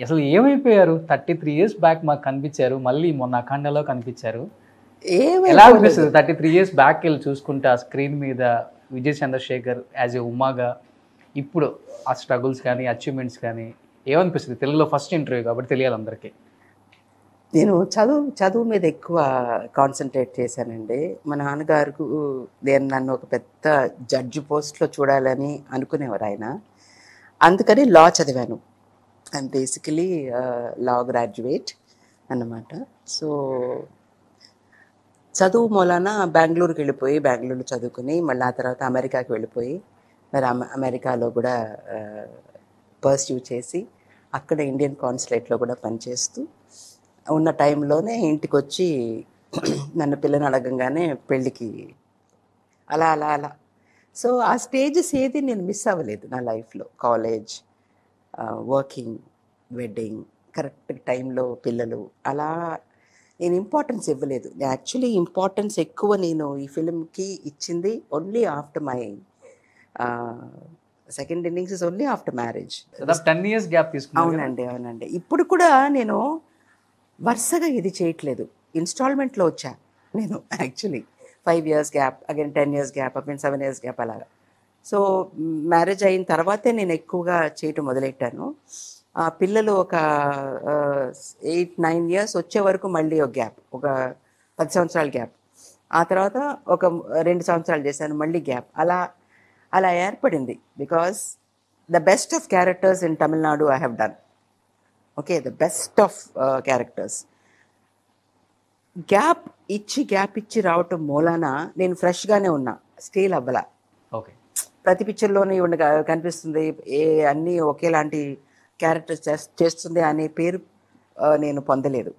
అసలు ఏమైపోయారు? 33 years back మాకు కనిపించారు. మళ్ళీ మొన్న 'అఖండ'లో కనిపించారు. ఎలా ఏమైపోలేదు. అనిపిస్తది 33 ఇయర్స్ బ్యాక్‌కెళ్ళి చూసుకుంటే ఆ స్క్రీన్ మీద విజయ్ చంద్రశేఖర్ యాజ్ ఎ ఉమాగా ఇప్పుడు ఆ స్ట్రగుల్స్ కానీ, అచీవ్‌మెంట్స్ కానీ ఏమనిపిస్తది? తెలుగులో ఫస్ట్ ఇంటర్వ్యూ కాబట్టి తెలియాలి అందరికి. నేను చదువు మీద ఎక్కువ కాన్సన్ట్రేట్ చేశానండి. మా నాన్నగారు నేను నన్ను ఒక పెద్ద జడ్జి పోస్ట్‌లో చూడాలని అనుకునేవారు ఆయన. అందుకని లా చదివాను. ఐయామ్ బేసికలీ లా గ్రాడ్యుయేట్ అన్నమాట. సో, చదువు మూలాన బెంగుళూరుకి వెళ్ళిపోయి, బెంగుళూరులో చదువుకుని, మళ్ళీ ఆ తర్వాత అమెరికాకి వెళ్ళిపోయి, మరి అమెరికాలో కూడా పర్స్యూ చేసి, అక్కడ ఇండియన్ కాన్సులేట్లో కూడా పనిచేస్తూ ఉన్న టైంలోనే ఇంటికి వచ్చి నన్ను పిల్లని అడగంగానే పెళ్ళికి అలా అలా అలా. సో ఆ స్టేజెస్ ఏది నేను మిస్ అవ్వలేదు నా లైఫ్లో. కాలేజ్, వర్కింగ్, వెడ్డింగ్, కరెక్ట్ టైంలో పిల్లలు, అలా నేను ఇంపార్టెన్స్ ఇవ్వలేదు. యాక్చువల్లీ ఇంపార్టెన్స్ ఎక్కువ నేను ఈ ఫిలింకి ఇచ్చింది only after my second innings is only after marriage. దాదాపు 10 ఇయర్స్ గ్యాప్ తీసుకున్నారు. అవునండి, అవునండి. ఇప్పుడు కూడా నేను వరుసగా ఇది చేయట్లేదు, ఇన్స్టాల్మెంట్లో వచ్చా నేను. Actually 5 years gap, again 10 years gap, again 7 years gap అలాగా. సో మ్యారేజ్ అయిన తర్వాతే నేను ఎక్కువగా చేయటం మొదలెట్టాను. పిల్లలు ఒక 8-9 ఇయర్స్ వచ్చే వరకు మళ్ళీ ఒక గ్యాప్, ఒక 10 సంవత్సరాల గ్యాప్. ఆ తర్వాత ఒక 2 సంవత్సరాలు చేశాను, మళ్ళీ గ్యాప్. అలా అలా ఏర్పడింది. Because the best of characters in Tamil Nadu I have done. Okay, the best of characters. Gap ఇచ్చి రావటం మూలాన నేను ఫ్రెష్గానే ఉన్నా, స్టీల్ అవ్వలా. ఓకే, ప్రతి పిక్చర్లోనే కనిపిస్తుంది, అన్నీ ఒకేలాంటి క్యారెక్టర్స్ చేస్తుంది అనే పేరు నేను పొందలేదు.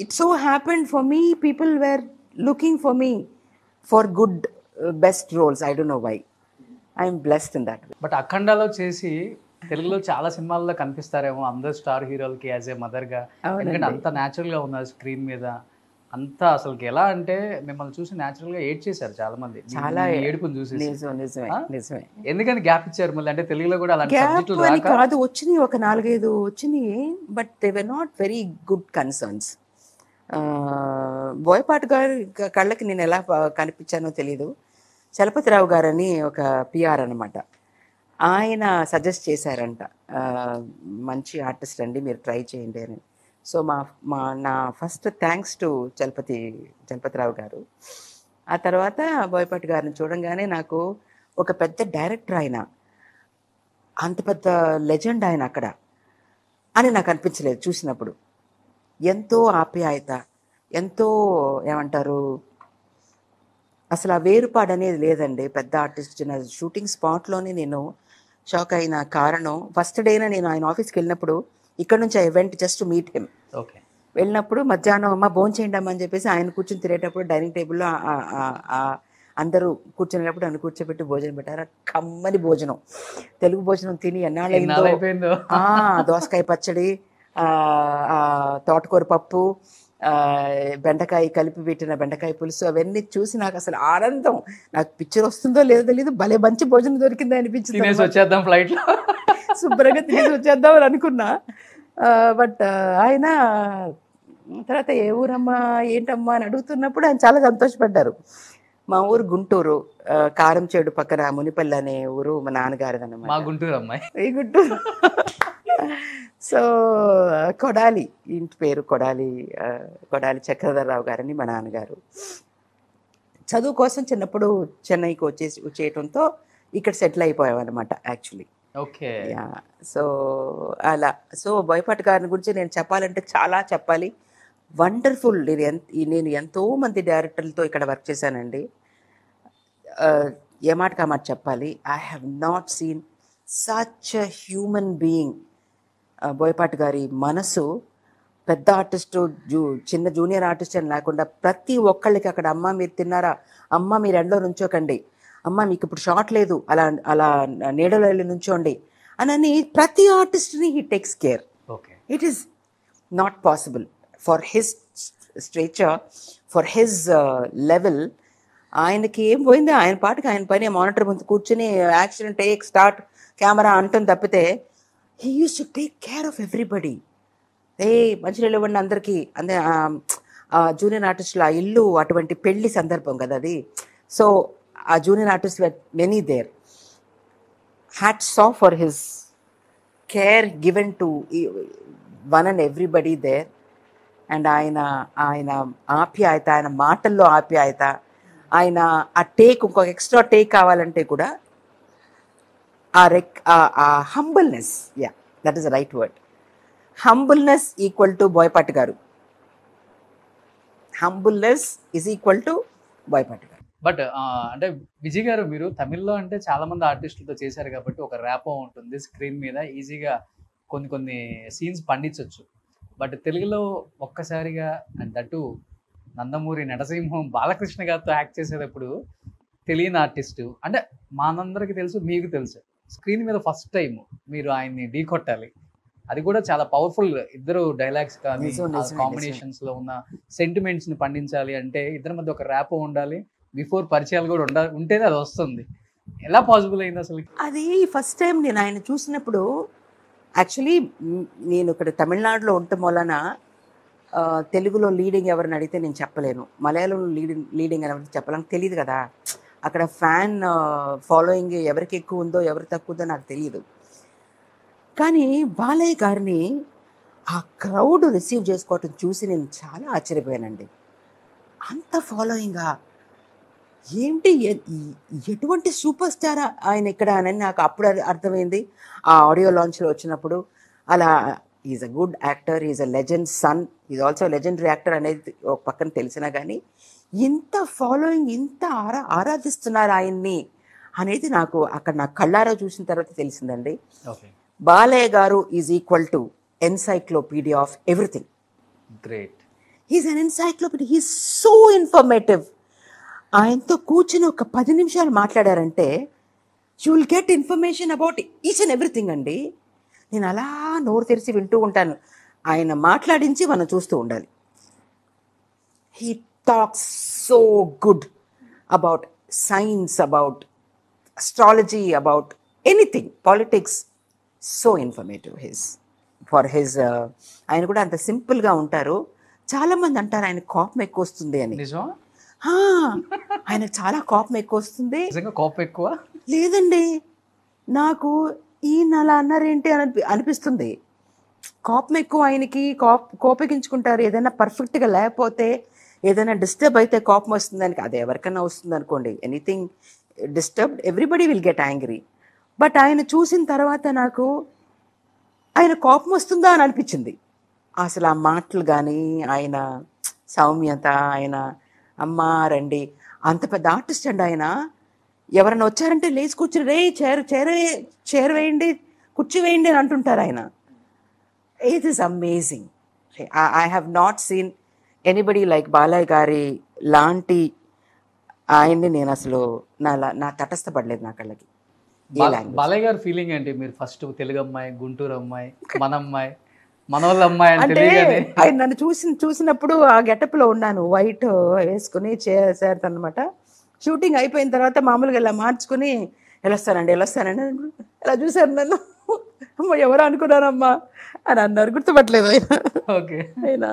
It so happened for me, people were looking for me for good best roles. I don't know why, I'm blessed in that. But 'అఖండ'లో చేసి తెలుగులో చాలా సినిమాల్లో కనిపిస్తారేమో అందరు స్టార్ హీరోలకి యాజ్ ఏ మదర్గా. ఎందుకంటే అంత న్యాచురల్గా ఉన్నారు స్క్రీన్ మీద. అంతా అసలుకి ఎలా అంటే మిమ్మల్ని చూసి న్యాచురల్గా ఏడ్ చేశారు చాలా మంది. చాలా ఏడుపుని చూసి నిజమే. ఎందుకని గ్యాప్ ఇచ్చారు మళ్ళీ? అంటే తెలుగులో కూడా అలాంటి గ్యాప్ సబ్జెక్టులు అని రాక కాదు, వచ్చినాయి ఒక 4-5 వచ్చినాయి, but they were not very good concerns. Boyapati గారి కళ్ళకి నేను ఎలా కనిపించానో తెలీదు. చలపతిరావు గారని ఒక పిఆర్ అనమాట, ఆయన సజెస్ట్ చేశారంట, మంచి ఆర్టిస్ట్ అండి మీరు ట్రై చేయండి అని. సో నా ఫస్ట్ థ్యాంక్స్ టు చలపతిరావు గారు. ఆ తర్వాత బోయపాటి గారిని చూడంగానే నాకు ఒక పెద్ద డైరెక్టర్ ఆయన, అంత పెద్ద లెజెండ్ ఆయన అక్కడ అని నాకు అనిపించలేదు చూసినప్పుడు. ఎంతో ఆప్యాయత, ఎంతో ఏమంటారు, అసలు ఆ వేరుపాడు అనేది లేదండి. పెద్ద ఆర్టిస్ట్ షూటింగ్ స్పాట్లోనే నేను షాక్ అయిన కారణం, ఫస్ట్ డేన నేను ఆయన ఆఫీస్కి వెళ్ళినప్పుడు, ఇక్కడ నుంచి I went just to meet him. Okay, వెళ్ళినప్పుడు మధ్యాహ్నం అమ్మ భోజనం చేయండి అమ్మ అని చెప్పేసి ఆయన కూర్చొని తినేటప్పుడు డైనింగ్ టేబుల్లో అందరూ కూర్చునేటప్పుడు నన్ను కూర్చోబెట్టి భోజనం పెట్టారు. కమ్మని భోజనం, తెలుగు భోజనం తిని అయిపోయిందో. దోసకాయ పచ్చడి, తోటకూర పప్పు, బెండకాయ కలిపి పెట్టిన బెండకాయ పులుసు, అవన్నీ చూసి నాకు అసలు ఆనందం. నాకు పిక్చర్ వస్తుందో లేదో తెలియదు, భలే మంచి భోజనం దొరికింది అనిపించింది. వచ్చేద్దాం ఫ్లైట్లో, శుభ్రంగా తినేసి వచ్చేద్దాం అని అనుకున్నా. బట్ ఆయన తర్వాత ఏ ఊరమ్మా ఏంటమ్మా అని అడుగుతున్నప్పుడు ఆయన చాలా సంతోషపడ్డారు. మా ఊరు గుంటూరు, కారంచేడు పక్కన మునిపల్లి అనే ఊరు మా నాన్నగారిది అన్నమాట. మా గుంటూరు అమ్మాయి, ఈ గుంటూరు. సో కొడాలి, ఇంటి పేరు కొడాలి చక్రధరరావు గారని మా నాన్నగారు. చదువు కోసం చిన్నప్పుడు చెన్నైకి వచ్చేయటంతో ఇక్కడ సెటిల్ అయిపోయామన్నమాట యాక్చువల్లీ. ఓకే, సో అలా. సో బోయపాటి గారిని గురించి నేను చెప్పాలంటే చాలా చెప్పాలి. వండర్ఫుల్. నేను ఎంతో మంది డైరెక్టర్లతో ఇక్కడ వర్క్ చేశానండి. ఏ మాట కామాట చెప్పాలి, I have not seen such a human being. Boyapati గారి మనసు, పెద్ద ఆర్టిస్టు చిన్న జూనియర్ ఆర్టిస్ట్ అని లేకుండా ప్రతి ఒక్కళ్ళకి అక్కడ, అమ్మ మీరు తిన్నారా, అమ్మ మీరు ఎండలో నుంచోకండి, అమ్మ మీకు ఇప్పుడు షాట్ లేదు, అలా నీడలో వెళ్ళి నుంచోండి అని ప్రతి ఆర్టిస్ట్ని he takes care. It is not possible for his stature, for his level. ఆయనకి ఏం పోయింది, ఆయన పాటికి ఆయన పైన మానిటర్ ముందు కూర్చుని యాక్షన్ టేక్ స్టార్ట్ కెమెరా అంటుంది తప్పితే he use to take care of everybody. మంచినీళ్ళు ఇవ్వండి అందరికీ, అందే జూనియర్ ఆర్టిస్టులు ఆ ఇల్లు అటువంటి పెళ్లి సందర్భం కదా అది. సో ఆ junior artist many there. Hats off for his care given to one and everybody there. And ఆయన ఆయన ఆప్యాయత, ఆయన మాటల్లో ఆప్యాయత, ఆయన ఆ టేక్ ఇంకొక ఎక్స్ట్రా టేక్ కావాలంటే కూడా ఆ humbleness, yeah that is the right word. Humbleness equal to Boyapati garu. Humbleness is equal to Boyapati garu. But అంటే విజయ్ గారు, మీరు తమిళ్లో అంటే చాలా మంది ఆర్టిస్టులతో చేశారు కాబట్టి ఒక ర్యాపో ఉంటుంది, స్క్రీన్ మీద ఈజీగా కొన్ని సీన్స్ పండించవచ్చు. బట్ తెలుగులో ఒక్కసారిగా అండ్ దట్టు నందమూరి నటసింహం బాలకృష్ణ గారితో యాక్ట్ చేసేటప్పుడు తెలియని ఆర్టిస్టు అంటే మనందరికీ తెలుసు, మీకు తెలుసు, స్క్రీన్ మీద ఫస్ట్ టైం మీరు ఆయన్ని ఢీ కొట్టాలి. అది కూడా చాలా పవర్ఫుల్. ఇద్దరు డైలాగ్స్ కానీ కాంబినేషన్స్ లో ఉన్న సెంటిమెంట్స్ ని పండించాలి అంటే ఇద్దరి మధ్య ఒక ర్యాపో ఉండాలి, బిఫోర్ పరిచయాలు కూడా ఉంటేనే అది వస్తుంది. ఎలా పాసిబుల్ అయింది అసలు? అది ఫస్ట్ టైం నేను ఆయన చూసినప్పుడు, యాక్చువల్లీ నేను ఇక్కడ తమిళనాడులో ఉండటం వలన తెలుగులో లీడింగ్ ఎవరిని అడిగితే నేను చెప్పలేను, మలయాళంలో లీడింగ్ ఎవరికి చెప్పలేను, తెలియదు కదా. అక్కడ ఫ్యాన్ ఫాలోయింగ్ ఎవరికి ఎక్కువ ఉందో ఎవరు తక్కువ ఉందో నాకు తెలియదు. కానీ బాలయ్య గారిని ఆ క్రౌడ్ రిసీవ్ చేసుకోవటం చూసి నేను చాలా ఆశ్చర్యపోయానండి. అంత ఫాలోయింగా ఏంటి, ఎటువంటి సూపర్ స్టార్ ఆయన ఇక్కడ అని నాకు అప్పుడు అర్థమైంది ఆ ఆడియో లాంచ్లో వచ్చినప్పుడు. అలా is a good actor, is a legend son, is also legendary actor అనేది ఒక పక్కన తెలిసినా కానీ ఇంత ఫాలోయింగ్, ఇంత ఆరాధిస్తున్నారు ఆయన్ని అనేది నాకు అక్కడ నా కళ్ళారా చూసిన తర్వాత తెలిసిందండి. Balayya garu is equal to encyclopedia of everything. Great. He's an encyclopedia, he's so informative. ఆయనతో కూర్చుని ఒక 10 నిమిషాలు మాట్లాడారంటే you will get information about each and everything అండి. నేను అలా నోరు తెరిచి వింటూ ఉంటాను, ఆయన మాట్లాడించి మనం చూస్తూ ఉండాలి. He talks so good about science, about astrology, about anything, politics. So informative for his. ఆయన కూడా అంత సింపుల్గా ఉంటారు. చాలామంది అంటారు ఆయన కోపం ఎక్కువ వస్తుంది అని. ఆయనకు చాలా కోపం ఎక్కువ వస్తుంది. కోపం ఎక్కువ లేదండి, నాకు ఈయన అలా అన్నారేంటి అని అనిపిస్తుంది. కోపం ఎక్కువ ఆయనకి, కోపగించుకుంటారు. ఏదైనా పర్ఫెక్ట్గా లేకపోతే, ఏదైనా డిస్టర్బ్ అయితే కోపం వస్తుంది అని. అది ఎవరికైనా వస్తుంది అనుకోండి, anything disturbed everybody will get angry. But ఆయన చూసిన తర్వాత నాకు ఆయన కోపం వస్తుందా అని అనిపించింది. అసలు ఆ మాటలు కానీ, ఆయన సౌమ్యత, ఆయన అమ్మ రండి, అంత పెద్ద ఆర్టిస్ట్ అండి ఆయన. ఎవరైనా వచ్చారంటే లేచి కూర్చుని, రే చైర్ వేయండి, కుర్చీ వేయండి అని అంటుంటారు ఆయన. It is amazing. I have not seen anybody like Balayya గారి లాంటి ఆయన్ని నేను అసలు నా తటస్థపడలేదు నా కళ్ళకి. బాలయ్య గారి ఫీలింగ్ ఏంటి? మీరు ఫస్ట్ తెలుగు అమ్మాయి, గుంటూరు అమ్మాయి, మన అమ్మాయి, మనోళ్ళ అమ్మాయి అంటే ఆయన నన్ను చూసినప్పుడు ఆ గెటప్లో ఉన్నాను, వైట్ వేసుకుని చేశారనమాట. షూటింగ్ అయిపోయిన తర్వాత మామూలుగా ఇలా మార్చుకుని వెళ్ళొస్తానండి ఇలా చూశారు నన్ను. అమ్మ ఎవరు అనుకున్నారమ్మా అని అన్నారు, గుర్తుపట్టలేదు ఆయన.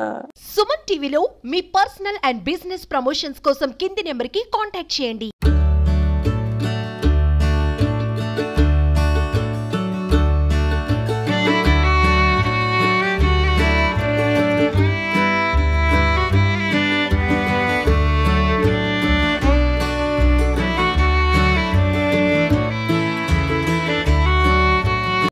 సుమన్ టీవీలో మీ పర్సనల్ అండ్ బిజినెస్ ప్రమోషన్స్ కోసం కింది నెంబర్కి కాంటాక్ట్ చేయండి.